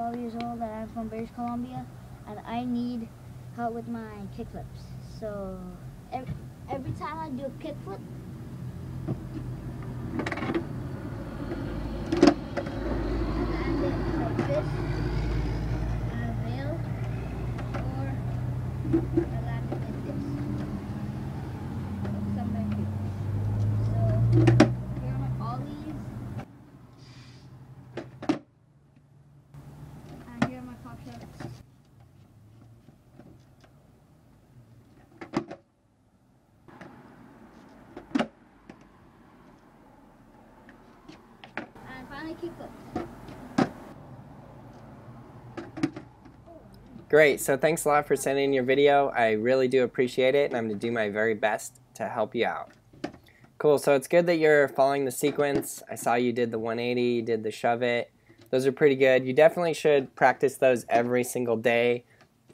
12 years old and I'm from British Columbia, and I need help with my kickflips. So every time I do a kickflip, I land it like this, and I bail, or I land it like this. Somewhere here. So here are my ollies. And here are my pop shots. And finally kickflips. Great, so thanks a lot for sending in your video. I really do appreciate it, and I'm going to do my very best to help you out. Cool, so it's good that you're following the sequence. I saw you did the 180, you did the shove it. Those are pretty good. You definitely should practice those every single day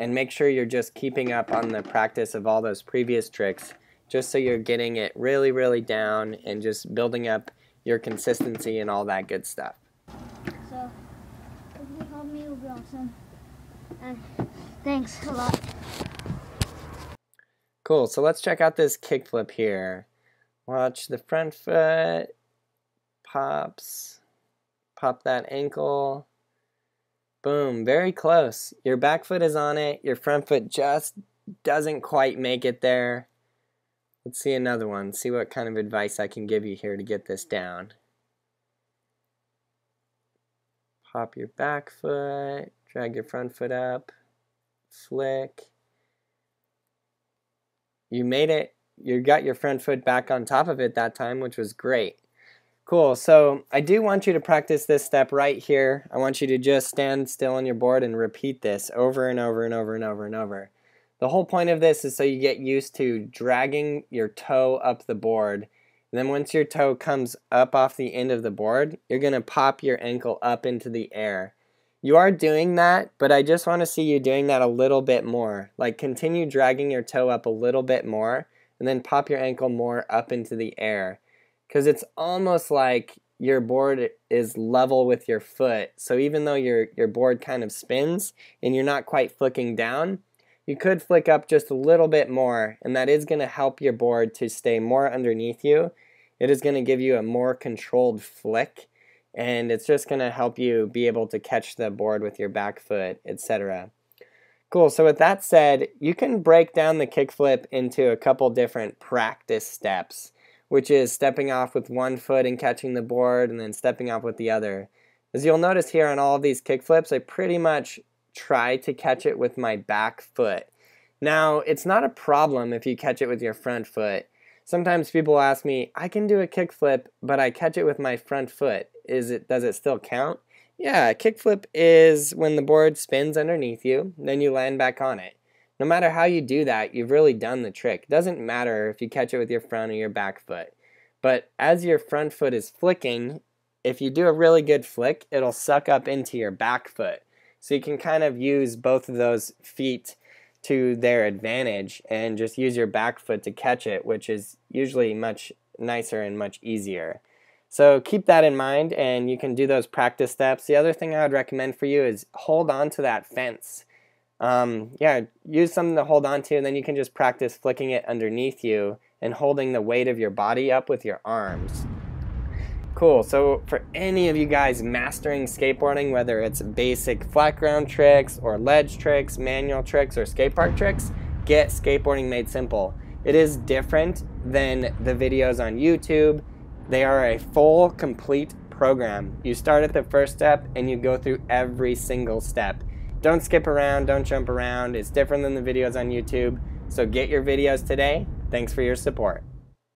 and make sure you're just keeping up on the practice of all those previous tricks, just so you're getting it really, really down and just building up your consistency and all that good stuff. So if you help me, it would be awesome. And thanks a lot. Cool, so let's check out this kickflip here. Watch the front foot, pops, pop that ankle, boom, very close. Your back foot is on it, your front foot just doesn't quite make it there. Let's see another one, see what kind of advice I can give you here to get this down. Pop your back foot, drag your front foot up, flick. You made it. You got your front foot back on top of it that time, which was great. Cool, so I do want you to practice this step right here. I want you to just stand still on your board and repeat this over and over and over and over and over. The whole point of this is so you get used to dragging your toe up the board. And then once your toe comes up off the end of the board, you're going to pop your ankle up into the air. You are doing that, but I just want to see you doing that a little bit more. Like continue dragging your toe up a little bit more, and then pop your ankle more up into the air. Because it's almost like your board is level with your foot. So even though your board kind of spins and you're not quite flicking down, you could flick up just a little bit more, and that is going to help your board to stay more underneath you. It is going to give you a more controlled flick, and it's just going to help you be able to catch the board with your back foot, etc. Cool, so with that said, you can break down the kickflip into a couple different practice steps, which is stepping off with one foot and catching the board, and then stepping off with the other. As you'll notice here on all of these kickflips, I pretty much try to catch it with my back foot. Now, it's not a problem if you catch it with your front foot. Sometimes people ask me, I can do a kickflip, but I catch it with my front foot. Does it still count? Yeah, a kickflip is when the board spins underneath you, then you land back on it. No matter how you do that, you've really done the trick. It doesn't matter if you catch it with your front or your back foot. But as your front foot is flicking, if you do a really good flick, it'll suck up into your back foot. So you can kind of use both of those feet to their advantage and just use your back foot to catch it, which is usually much nicer and much easier. So keep that in mind, and you can do those practice steps. The other thing I would recommend for you is hold on to that fence. Yeah, use something to hold on to, and then you can just practice flicking it underneath you and holding the weight of your body up with your arms. Cool, so for any of you guys mastering skateboarding, whether it's basic flat ground tricks or ledge tricks, manual tricks, or skate park tricks, get Skateboarding Made Simple. It is different than the videos on YouTube. They are a full, complete program. You start at the first step and you go through every single step. Don't skip around, don't jump around. It's different than the videos on YouTube. So get your videos today. Thanks for your support.